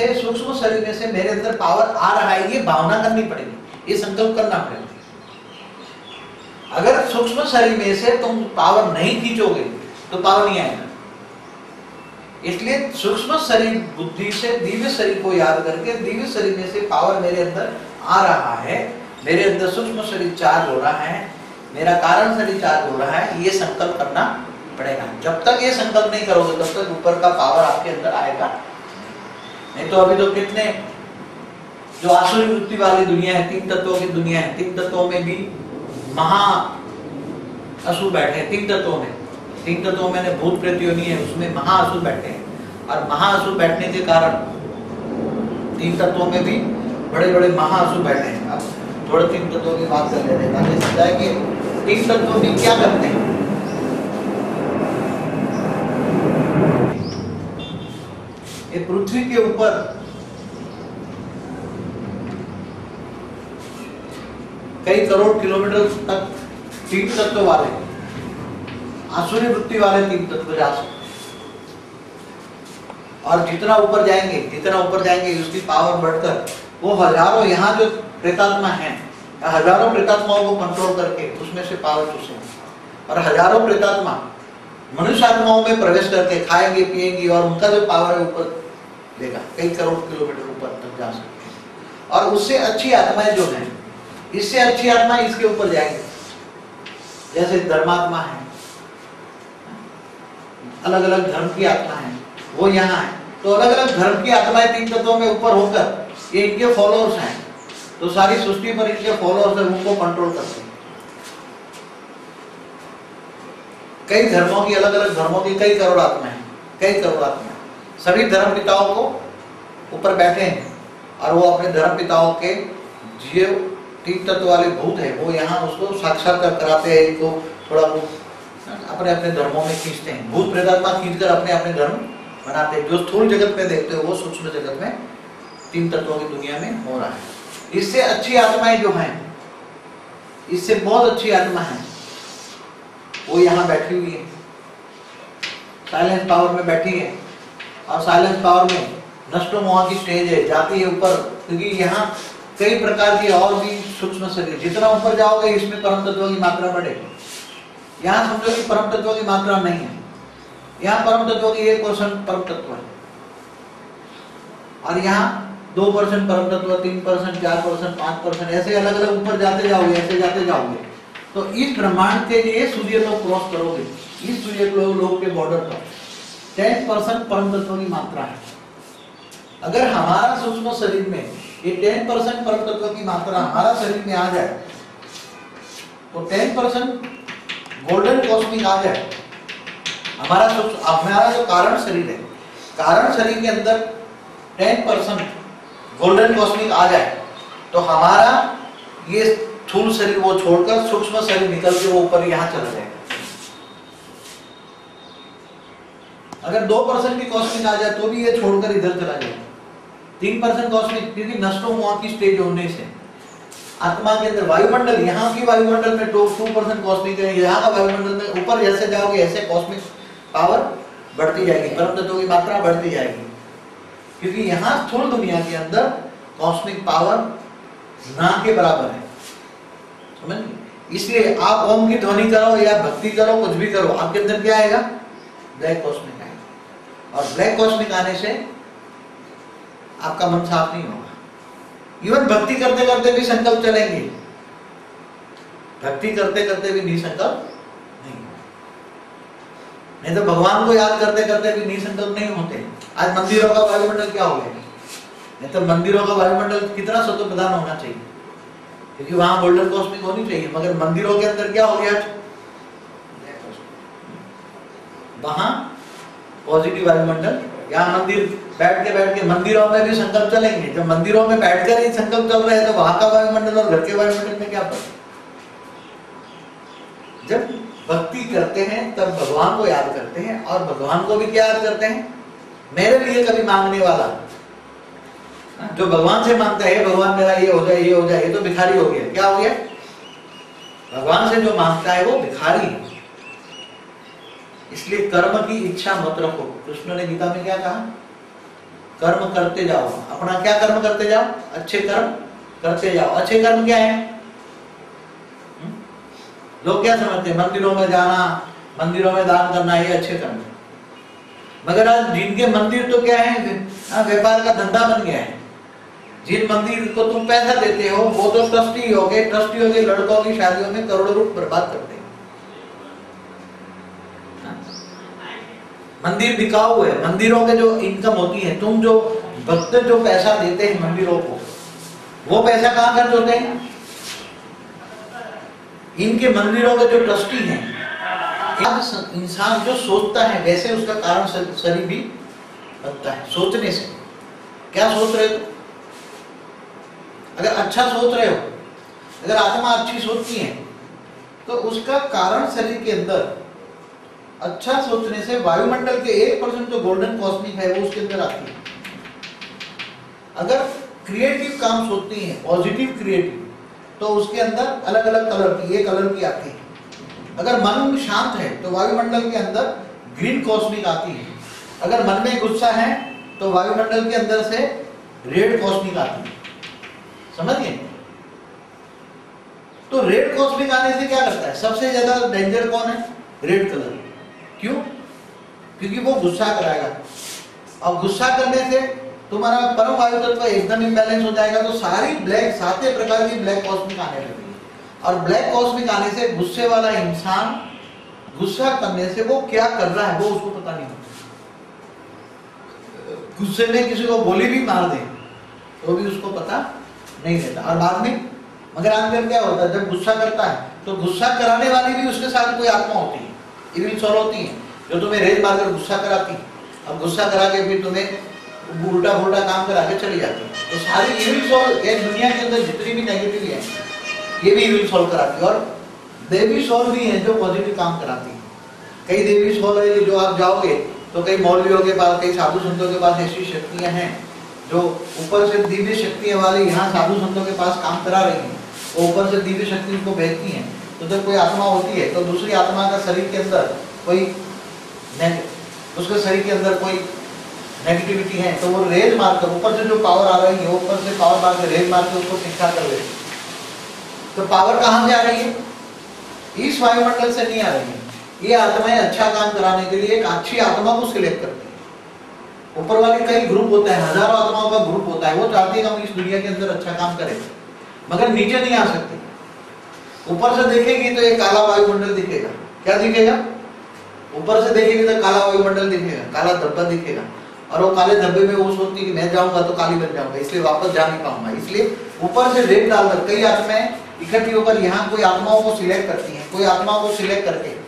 से, सूक्ष्म शरीर में से मेरे अंदर पावर आ रहा है, ये भावना करनी पड़ेगी, ये संकल्प करना पड़ेगा। अगर सूक्ष्म शरीर में से तुम पावर नहीं खींचोगे तो पावर नहीं आएगा। इसलिए सूक्ष्म शरीर बुद्धि से दिव्य शरीर को याद करके, दिव्य शरीर में से पावर मेरे अंदर आ रहा है, मेरे अंदर सूक्ष्म शरीर चार्ज हो रहा है, मेरा कारण शरीर चार्ज हो रहा है, ये संकल्प करना पड़ेगा। जब तक ये संकल्प नहीं करोगे तब तक ऊपर का पावर आपके अंदर आएगा नहीं। तो अभी तो कितने जो आसुरी वृत्ति वाली दुनिया है, 3 तत्वों की दुनिया है, 3 तत्वों में भी महा असुर बैठे हैं। 3 तत्वों में, 3 तत्वों में भूत प्रेत योनि है, उसमें महाअसुर बैठे हैं। और महाअसुर बैठने के कारण 3 तत्वों में भी बड़े बड़े महाअसुर बैठे हैं। अब थोड़े 3 तत्वों की बात कर लेते हैं ताकि समझाए कि 3 तत्वों भी क्या करते हैं। ये पृथ्वी के ऊपर कई करोड़ किलोमीटर तक 3 तत्व वाले, आसुरी वृत्ति वाले 3 तत्व जा सकते। और जितना ऊपर जाएंगे उसकी पावर बढ़कर वो हजारों, यहाँ जो प्रेतात्मा हैं, हजारों प्रेतात्माओं को कंट्रोल करके उसमें से पावर चूसे, और हजारों प्रेतात्मा मनुष्य आत्माओं में प्रवेश करके खाएंगे पिएंगे और उनका जो पावर है ऊपर लेगा, कई करोड़ किलोमीटर ऊपर तक जा सकते। और उससे अच्छी आत्माएं जो हैं, इससे अच्छी आत्मा इसके ऊपर जाएंगे। जैसे धर्मात्मा है, अलग अलग धर्म की आत्मा है, वो यहाँ है। तो अलग अलग धर्म की आत्माएं 3 तत्वों में ऊपर होकर ये इनके फॉलोअर्स हैं, तो सारी सृष्टि पर इनके फॉलोअर्स हैं, उनको कंट्रोल करते हैं। कई धर्मों की, अलग अलग धर्मों की कई करोड़ आत्माएं, कई करोड़ आत्माएं सभी धर्म पिताओं को ऊपर बैठे हैं, और वो अपने धर्म पिताओं के जीव 3 तत्व वाले भूत है, वो यहाँ उसको साक्षात्कार कराते हैं, इनको थोड़ा वो अपने अपने धर्मों में खींचते हैं। भूत प्रेतात्मा खींचकर अपने अपने धर्म बनाते हैं। जो स्थूल जगत में देखते हो वो सूक्ष्म जगत में 3 तत्वों की दुनिया में हो रहा है। इससे अच्छी आत्माएं जो हैं, इससे बहुत अच्छी आत्मा है, वो यहाँ बैठी हुई है, साइलेंस पावर में बैठी है। और साइलेंस पावर में नष्टो मोह की स्टेज है, जाती है ऊपर, क्योंकि यहाँ कई प्रकार की और भी सूक्ष्म शरीर, जितना ऊपर जाओगे इसमें परम तत्व की मात्रा बढ़ेगी। यहाँ समझो कि परम तत्व की मात्रा नहीं है, यहाँ परम तत्व की 1% परम तत्व है, और यहाँ 2% परम तत्व, 3%, 4%, 5%, ऐसे अलग अलग ऊपर जाते जाओगे, ऐसे जाते जाओगे। तो इस ब्रह्मांड के लिए सूर्य लोग क्रॉस करोगे, इस सूर्य लोग के बॉर्डर पर 10% परम तत्व की मात्रा है। अगर हमारा सूक्ष्म शरीर में ये 10% परम तत्व की मात्रा हमारा शरीर में आ जाए, तो 10% गोल्डन कॉस्मिक आ जाए, हमारा जो कारण शरीर है, कारण शरीर के अंदर 10% गोल्डन कॉस्मिक आ जाए, तो हमारा ये स्थूल शरीर वो छोड़कर सूक्ष्म शरीर निकल के वो ऊपर यहाँ चला जाएगा। अगर 2% की कॉस्मिक आ जाए तो भी ये छोड़कर इधर चला जाएगा। 3% कॉस्मिक, क्योंकि नष्टो मोह की स्टेज होने से आत्मा के अंदर वायुमंडल, यहाँ की वायुमंडल में 2% कॉस्मिक है, यहाँ का वायुमंडल में ऊपर जैसे जाओगे ऐसे कॉस्मिक पावर बढ़ती जाएगी, परम तत्वों की मात्रा बढ़ती जाएगी। क्योंकि यहाँ स्थूल दुनिया के अंदर कॉस्मिक पावर ना के बराबर है, समझ? इसलिए आप ओम की ध्वनि करो या भक्ति करो, कुछ भी करो, आपके अंदर क्या आएगा? ब्लैक कॉस्मिक आएगा। और ब्लैक कॉस्मिक आने से आपका मन साफ नहीं होगा। इवन भक्ति करते करते भी संकल्प चलेंगे, भक्ति करते करते भी निसंकल्प नहीं तो भगवान को याद करते करते भी निसंकल्प नहीं होते। आज मंदिरों का वायुमंडल क्या हो गया? नहीं तो मंदिरों का वायुमंडल कितना सत्व प्रधान होना चाहिए, क्योंकि वहां गोल्डन कॉस्मिक होनी चाहिए, मगर मंदिरों के अंदर क्या हो गया? वहां पॉजिटिव वायुमंडल। यहाँ मंदिर बैठ के मंदिरों में भी संकल्प चलेंगे। जब मंदिरों में बैठकर ही संकल्प चल रहे हैं तो वहां का वायुमंडल और घर के वायुमंडल में क्या फर्क? जब भक्ति करते हैं तब भगवान को याद करते हैं, और भगवान को भी क्या याद करते हैं? मेरे लिए कभी मांगने वाला, जो भगवान से मांगता है भगवान मेरा ये हो जाए, ये हो जाए, ये तो भिखारी हो गया। क्या हो गया? भगवान से जो मांगता है वो भिखारी है। इसलिए कर्म की इच्छा मत रखो। कृष्ण ने गीता में क्या कहा? कर्म करते जाओ। अपना क्या कर्म करते जाओ? अच्छे कर्म करते जाओ। अच्छे कर्म क्या है? लोग क्या समझते हैं? मंदिरों में जाना, मंदिरों में दान करना, ये अच्छे कर्म है। मगर आज जिनके मंदिर तो क्या है, व्यापार का धंधा बन गया है। जिन मंदिर को तुम पैसा देते हो वो तो ट्रस्टी हो गए, लड़कों की शादियों में करोड़ों रुपए बर्बाद करते हैं। मंदिर बिकाऊ है, मंदिरों के जो इनकम होती है, तुम जो भक्त जो पैसा देते हैं मंदिरों को, वो पैसा कहाँ खर्च होते हैं? इनके मंदिरों के जो ट्रस्टी हैं। इंसान जो सोचता है वैसे उसका कारण शरीर भी बनता है। सोचने से क्या सोच रहे हो? अगर अच्छा सोच रहे हो, अगर आत्मा अच्छी सोचती है तो उसका कारण शरीर के अंदर अच्छा सोचने से वायुमंडल के 1% जो गोल्डन कॉस्मिक है वो उसके अंदर आती है। अगर क्रिएटिव काम सोचती है, पॉजिटिव क्रिएटिव, तो उसके अंदर अलग अलग कलर की, ये कलर की आती है। अगर मन शांत है तो वायुमंडल के अंदर ग्रीन कॉस्मिक आती है। अगर मन में गुस्सा है तो वायुमंडल के अंदर से रेड कॉस्मिक आती है। समझ गए? तो रेड कॉस्मिक आने से क्या करता है? सबसे ज्यादा डेंजर कौन है? Red colour. क्यों? क्योंकि वो गुस्सा कराएगा, और गुस्सा करने से तुम्हारा परम वायु तत्व एकदम इम्बैलेंस हो जाएगा। तो सारी ब्लैक, 7 प्रकार की ब्लैक कॉस्मिक आने लगेगी। और ब्लैक कॉस्मिक आने से गुस्से वाला इंसान गुस्सा करने से वो क्या कर रहा है वो उसको पता नहीं होता। गुस्से में किसी को गोली भी मार दे तो भी उसको पता नहीं रहता। और बाद में मगर आजकल क्या होता है, जब गुस्सा करता है तो गुस्सा कराने वाली भी उसके साथ कोई आत्मा होती है, इविल सोल होती है, जो तुम्हें रेत मारकर गुस्सा कराती है। अब गुस्सा करा के फिर तुम्हें उल्टा पुल्टा काम करा के चली जाती है। तो सारी इविल सोल एक दुनिया के अंदर जितनी भी नेगेटिव है ये भी इविल सोल कराती है। और देवी सोल भी है जो पॉजिटिव काम कराती है। कई देवी सोल है कि जो आप जाओगे तो कई मौलवियों के पास, कई साधु संतों के पास ऐसी शक्तियां हैं जो ऊपर से दिव्य शक्तियां वाली यहाँ साधु संतों के पास काम करा रही हैं। वो ऊपर से दिव्य शक्ति उनको भेजती हैं। तो जब कोई आत्मा होती है तो दूसरी आत्मा का शरीर के अंदर कोई उसके शरीर के अंदर कोई नेगेटिविटी है तो वो रेज मारकर, ऊपर से जो पावर आ रही है ऊपर से पावर मार के रेज मार के उसको शिक्षा कर लेती है। तो पावर कहाँ से आ रही है? इस वायुमंडल से नहीं आ रही है। ये आत्माएं अच्छा काम कराने के लिए एक अच्छी आत्मा को सिलेक्ट करती है। ऊपर वाले कई ग्रुप होता है, हजारों आत्माओं का ग्रुप होता है, वो चाहते हैं कि हम इस दुनिया के अंदर अच्छा काम करें, मगर नीचे नहीं आ सकते। ऊपर से देखेगी तो एक काला वायुमंडल दिखेगा। क्या दिखेगा? ऊपर से देखेगी तो काला वायुमंडल दिखेगा, काला धब्बा दिखेगा। और वो काले धब्बे में वो सोचती है कि मैं जाऊंगा तो काली बन जाऊंगा, इसलिए वापस जा नहीं पाऊंगा। इसलिए ऊपर से रेत डालकर कई आत्माएं इकट्ठी होकर यहाँ कोई आत्माओं को सिलेक्ट करती हैं। कोई आत्माओं को सिलेक्ट करके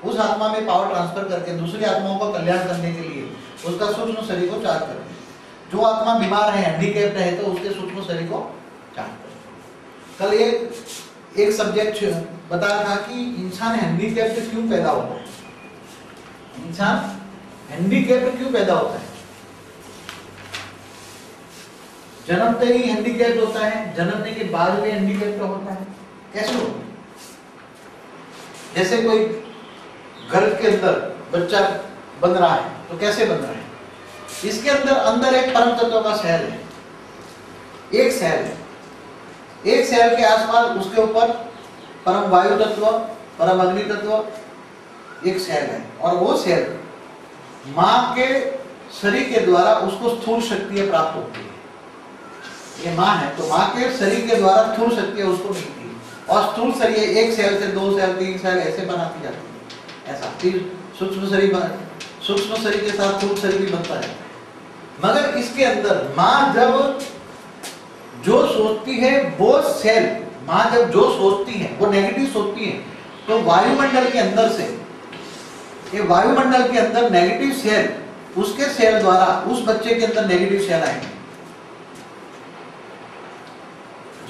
उस आत्मा में पावर ट्रांसफर करके दूसरी आत्माओं का कल्याण करने के लिए उसका सूक्ष्म शरीर को चार्ज करते हैं। जो आत्मा बीमार है, हैंडीकैप्ड है, तो उसके सूक्ष्म शरीर को चार्ज करते हैं। कल एक सब्जेक्ट बताया था कि इंसान हैंडीकैप्ड क्यों पैदा होता है। इंसान हैंडीकैप्ड क्यों पैदा होता है? जन्मते ही हैंडीकैप्ड होता है, जन्मने के बाद भी हैंडीकैप्ड होता है। कैसे होता है? जैसे कोई गर्भ के अंदर बच्चा बन रहा है तो कैसे बन रहा है? इसके अंदर एक परम तत्व का सेल है, एक सेल है, एक सेल के आसपास उसके ऊपर परम वायु तत्व, परम अग्नि तत्व एक सेल है। और वो सेल माँ के शरीर के द्वारा उसको स्थूल शक्ति प्राप्त होती है। ये माँ है तो माँ के शरीर के द्वारा स्थूल शक्ति उसको मिलती है। और स्थूल शरीर एक सेल से 2 सेल 3 सेल ऐसे बनाती जाती है। ऐसा फिर सूक्ष्म शरीर के साथ स्थूल शरीर भी बनता है। मगर इसके अंदर माँ जब जो सोचती है वो सेल, माँ जब जो सोचती है वो नेगेटिव सोचती है तो वायुमंडल के अंदर से, ये वायुमंडल के अंदर नेगेटिव सेल, उसके सेल द्वारा उस बच्चे के अंदर नेगेटिव सेल आएंगे।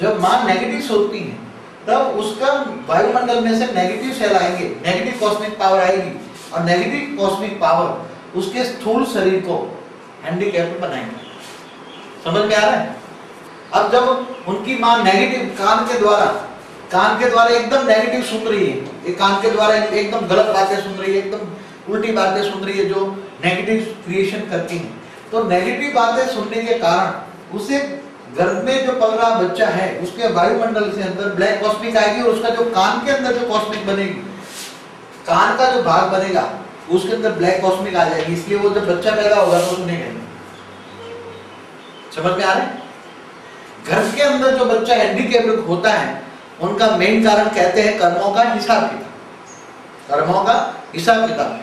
जब माँ नेगेटिव सोचती है तब उसका वायुमंडल में से नेगेटिव सेल आएंगे, नेगेटिव कॉस्मिक पावर आएगी। और नेगेटिव कॉस्मिक पावर उसके स्थूल शरीर को हैंडीकैप्ड बनाएंगे। समझ में आ रहा है? अब जब उनकी माँ नेगेटिव कान के द्वारा एकदम नेगेटिव सुन रही है, एक कान के द्वारा एकदम गलत बातें सुन रही है, एकदम उल्टी बातें सुन रही है जो नेगेटिव क्रिएशन करती हैं, तो नेगेटिव बातें सुनने के कारण उसे गर्भ में जो पल रहा बच्चा है उसके वायुमंडल से अंदर ब्लैक कॉस्मिक आएगी, और उसका जो कान के अंदर जो कॉस्मिक बनेगी, कान का जो भाग बनेगा उसके अंदर ब्लैक कॉस्मिक आ जाएगी। इसलिए वो जब बच्चा पैदा होगा तो सुनेगा नहीं। समझ में आ रहा है? घर के अंदर जो बच्चा हैंडीकैप्ड होता है उनका मेन कारण कहते हैं कर्मों का हिसाब किताब, कर्मों का हिसाब किताब।